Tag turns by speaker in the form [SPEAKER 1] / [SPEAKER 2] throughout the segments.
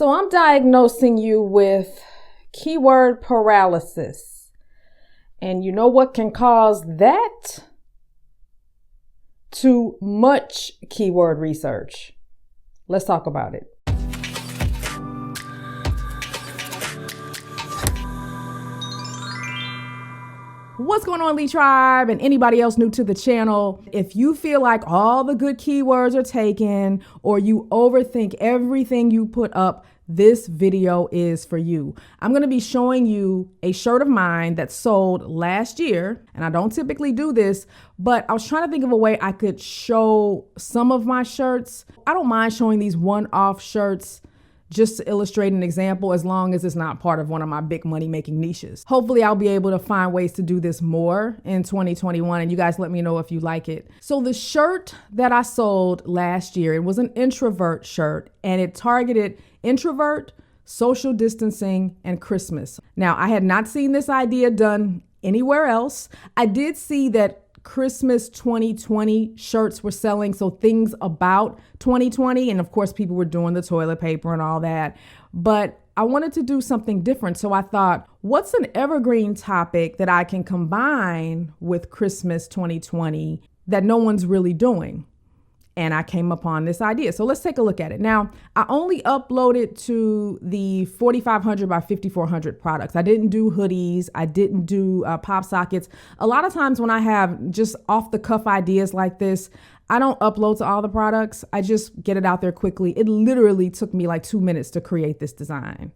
[SPEAKER 1] So I'm diagnosing you with keyword paralysis. And you know what can cause that? Too much keyword research. Let's talk about it. What's going on, Lee Tribe, and anybody else new to the channel? If you feel like all the good keywords are taken or you overthink everything you put up, this video is for you. I'm going to be showing you a shirt of mine that sold last year, and I don't typically do this, but I was trying to think of a way I could show some of my shirts. I don't mind showing these one-off shirts just to illustrate an example, as long as it's not part of one of my big money making niches. Hopefully I'll be able to find ways to do this more in 2021, and you guys let me know if you like it. So the shirt that I sold last year, it was an introvert shirt, and it targeted introvert, social distancing, and Christmas. Now, I had not seen this idea done anywhere else. I did see that Christmas 2020 shirts were selling, so things about 2020, and of course people were doing the toilet paper and all that, but I wanted to do something different. So I thought, what's an evergreen topic that I can combine with Christmas 2020 that no one's really doing? And I came upon this idea. So let's take a look at it. Now, I only uploaded to the 4,500 by 5,400 products. I didn't do hoodies. I didn't do pop sockets. A lot of times when I have just off the cuff ideas like this, I don't upload to all the products. I just get it out there quickly. It literally took me like 2 minutes to create this design.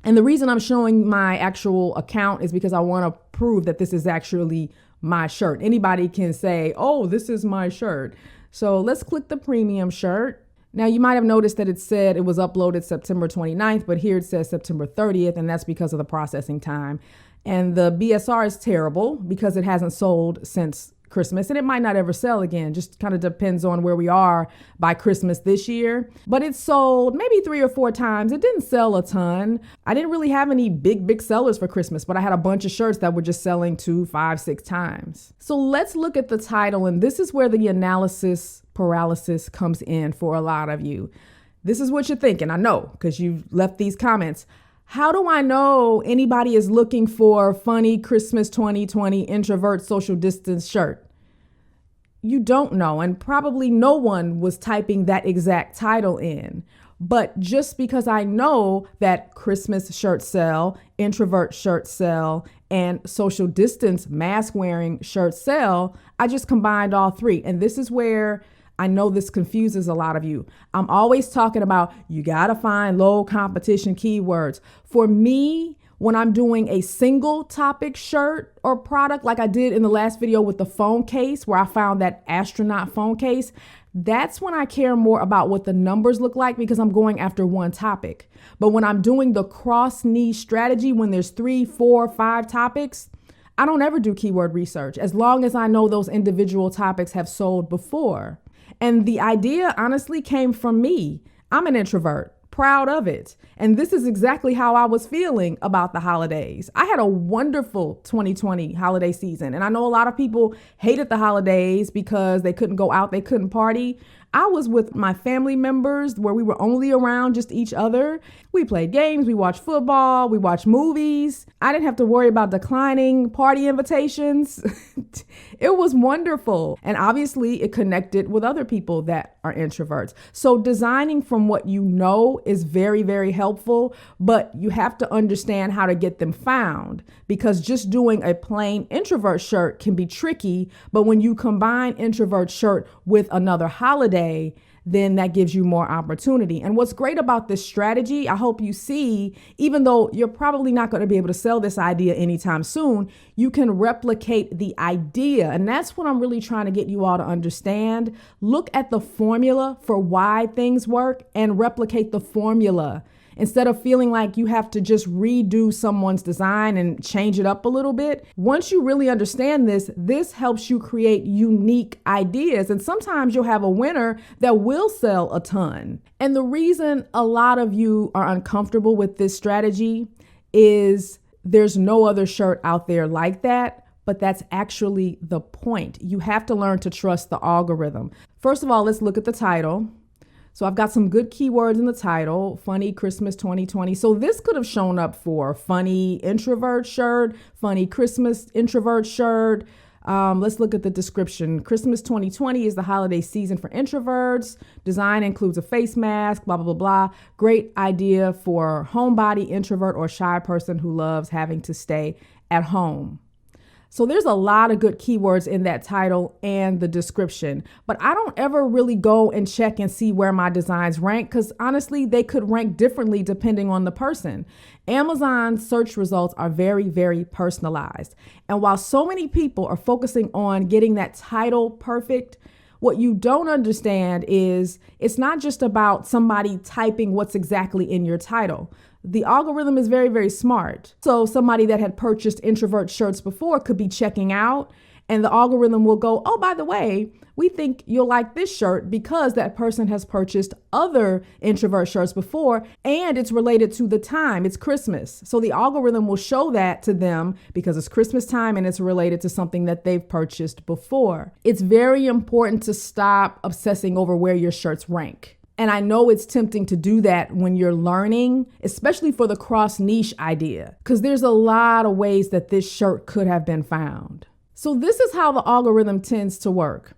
[SPEAKER 1] And the reason I'm showing my actual account is because I want to prove that this is actually my shirt. Anybody can say, oh, this is my shirt. So let's click the premium shirt. Now you might have noticed that it said it was uploaded September 29th, but here it says September 30th, and that's because of the processing time. And the BSR is terrible because it hasn't sold since Christmas, and it might not ever sell again. Just kind of depends on where we are by Christmas this year. But it sold maybe 3 or 4 times. It didn't sell a ton. I didn't really have any big sellers for Christmas, but I had a bunch of shirts that were just selling 2, 5, 6 times. So let's look at the title, and this is where the analysis paralysis comes in for a lot of you. This is what you're thinking, I know, because you've left these comments. How do I know anybody is looking for funny Christmas 2020 introvert social distance shirt? You don't know, and probably no one was typing that exact title in. But just because I know that Christmas shirts sell, introvert shirts sell, and social distance mask wearing shirts sell, I just combined all 3. And this is where I know this confuses a lot of you. I'm always talking about you got to find low competition keywords. For me, when I'm doing a single topic shirt or product, like I did in the last video with the phone case, where I found that astronaut phone case, that's when I care more about what the numbers look like because I'm going after one topic. But when I'm doing the cross niche strategy, when there's 3, 4, 5 topics, I don't ever do keyword research as long as I know those individual topics have sold before. And the idea honestly came from me. I'm an introvert, proud of it. And this is exactly how I was feeling about the holidays. I had a wonderful 2020 holiday season. And I know a lot of people hated the holidays because they couldn't go out, they couldn't party. I was with my family members where we were only around just each other. We played games, we watched football, we watched movies. I didn't have to worry about declining party invitations. It was wonderful. And obviously it connected with other people that are introverts. So designing from what you know is very, very helpful, but you have to understand how to get them found, because just doing a plain introvert shirt can be tricky. But when you combine introvert shirt with another holiday, then that gives you more opportunity. And what's great about this strategy, I hope you see, even though you're probably not going to be able to sell this idea anytime soon, you can replicate the idea. And that's what I'm really trying to get you all to understand. Look at the formula for why things work and replicate the formula. Instead of feeling like you have to just redo someone's design and change it up a little bit. Once you really understand this, this helps you create unique ideas. And sometimes you'll have a winner that will sell a ton. And the reason a lot of you are uncomfortable with this strategy is there's no other shirt out there like that. But that's actually the point. You have to learn to trust the algorithm. First of all, let's look at the title. So I've got some good keywords in the title, funny Christmas 2020. So this could have shown up for funny introvert shirt, funny Christmas introvert shirt. Let's look at the description. Christmas 2020 is the holiday season for introverts. Design includes a face mask, blah, blah, blah, blah. Great idea for homebody introvert or shy person who loves having to stay at home. So there's a lot of good keywords in that title and the description, but I don't ever really go and check and see where my designs rank because honestly, they could rank differently depending on the person. Amazon's search results are very, very personalized. And while so many people are focusing on getting that title perfect, what you don't understand is it's not just about somebody typing what's exactly in your title. The algorithm is very, very smart. So somebody that had purchased introvert shirts before could be checking out and the algorithm will go, oh, by the way, we think you'll like this shirt because that person has purchased other introvert shirts before and it's related to the time. It's Christmas. So the algorithm will show that to them because it's Christmas time and it's related to something that they've purchased before. It's very important to stop obsessing over where your shirts rank. And I know it's tempting to do that when you're learning, especially for the cross niche idea, because there's a lot of ways that this shirt could have been found. So this is how the algorithm tends to work.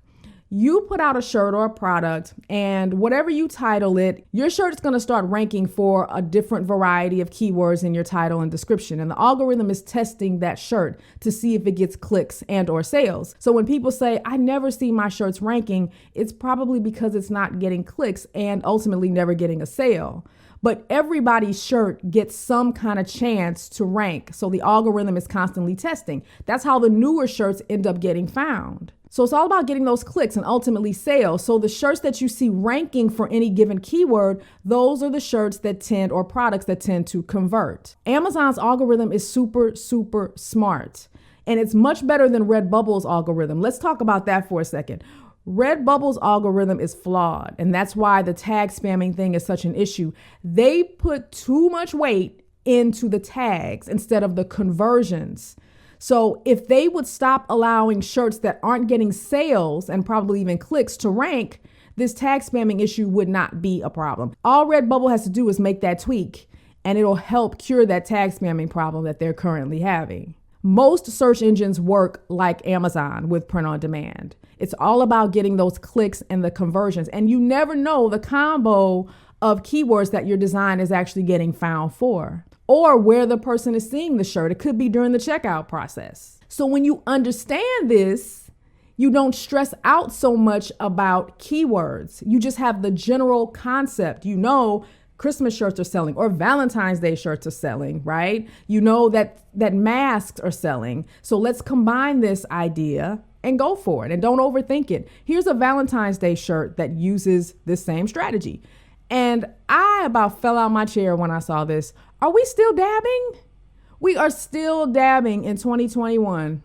[SPEAKER 1] You put out a shirt or a product and whatever you title it, your shirt is going to start ranking for a different variety of keywords in your title and description. And the algorithm is testing that shirt to see if it gets clicks and or sales. So when people say, I never see my shirts ranking, it's probably because it's not getting clicks and ultimately never getting a sale. But everybody's shirt gets some kind of chance to rank. So the algorithm is constantly testing. That's how the newer shirts end up getting found. So it's all about getting those clicks and ultimately sales. So the shirts that you see ranking for any given keyword, those are the shirts that tend or products that tend to convert. Amazon's algorithm is super, super smart. And it's much better than RedBubble's algorithm. Let's talk about that for a second. RedBubble's algorithm is flawed, and that's why the tag spamming thing is such an issue. They put too much weight into the tags instead of the conversions. So if they would stop allowing shirts that aren't getting sales and probably even clicks to rank, this tag spamming issue would not be a problem. All RedBubble has to do is make that tweak, and it'll help cure that tag spamming problem that they're currently having. Most search engines work like Amazon with print on demand. It's all about getting those clicks and the conversions. And you never know the combo of keywords that your design is actually getting found for or where the person is seeing the shirt. It could be during the checkout process. So when you understand this, you don't stress out so much about keywords. You just have the general concept. You know, Christmas shirts are selling or Valentine's Day shirts are selling, right? You know that masks are selling. So let's combine this idea and go for it and don't overthink it. Here's a Valentine's Day shirt that uses this same strategy. And I about fell out my chair when I saw this. Are we still dabbing? We are still dabbing in 2021.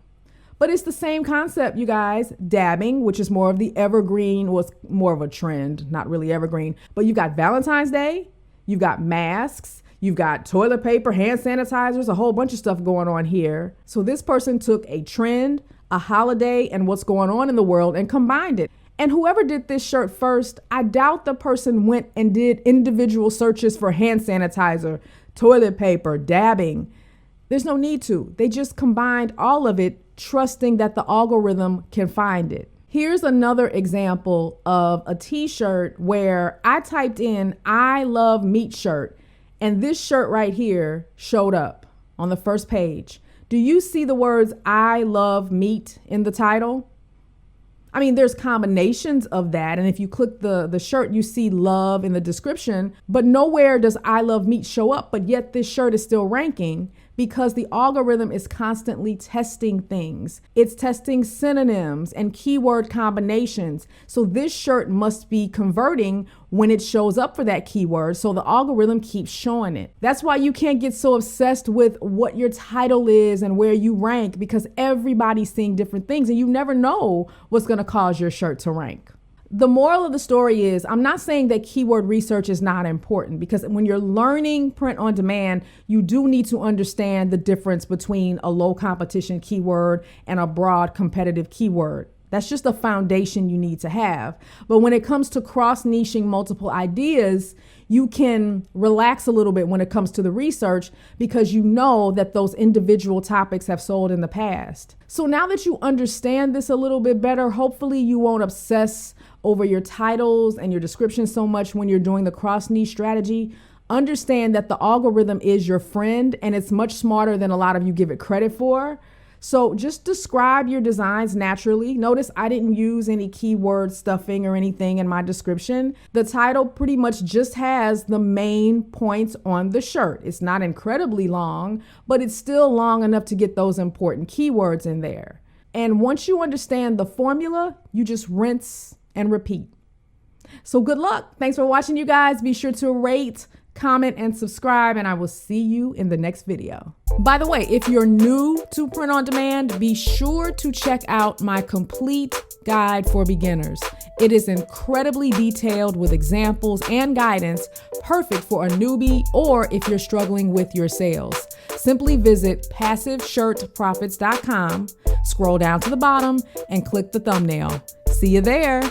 [SPEAKER 1] But it's the same concept, you guys. Dabbing, which is more of the evergreen, was more of a trend, not really evergreen. But you got Valentine's Day, you've got masks, you've got toilet paper, hand sanitizers, a whole bunch of stuff going on here. So this person took a trend, a holiday, and what's going on in the world and combined it. And whoever did this shirt first, I doubt the person went and did individual searches for hand sanitizer, toilet paper, dabbing. There's no need to. They just combined all of it, trusting that the algorithm can find it. Here's another example of a t-shirt where I typed in, I love meat shirt, and this shirt right here showed up on the first page. Do you see the words, I love meat in the title? I mean, there's combinations of that. And if you click the shirt, you see love in the description, but nowhere does I love meat show up. But yet this shirt is still ranking because the algorithm is constantly testing things. It's testing synonyms and keyword combinations. So this shirt must be converting when it shows up for that keyword. So the algorithm keeps showing it. That's why you can't get so obsessed with what your title is and where you rank, because everybody's seeing different things and you never know what's going to cause your shirt to rank. The moral of the story is, I'm not saying that keyword research is not important, because when you're learning print on demand, you do need to understand the difference between a low competition keyword and a broad competitive keyword. That's just a foundation you need to have. But when it comes to cross-niching multiple ideas, you can relax a little bit when it comes to the research because you know that those individual topics have sold in the past. So now that you understand this a little bit better, hopefully you won't obsess over your titles and your descriptions so much when you're doing the cross-niche strategy. Understand that the algorithm is your friend and it's much smarter than a lot of you give it credit for. So just describe your designs naturally. Notice I didn't use any keyword stuffing or anything in my description. The title pretty much just has the main points on the shirt. It's not incredibly long, but it's still long enough to get those important keywords in there. And once you understand the formula, you just rinse and repeat. So good luck. Thanks for watching, you guys. Be sure to rate, comment, and subscribe, and I will see you in the next video. By the way, if you're new to print on demand, be sure to check out my complete guide for beginners. It is incredibly detailed with examples and guidance, perfect for a newbie or if you're struggling with your sales. Simply visit passiveshirtprofits.com, scroll down to the bottom, and click the thumbnail. See you there.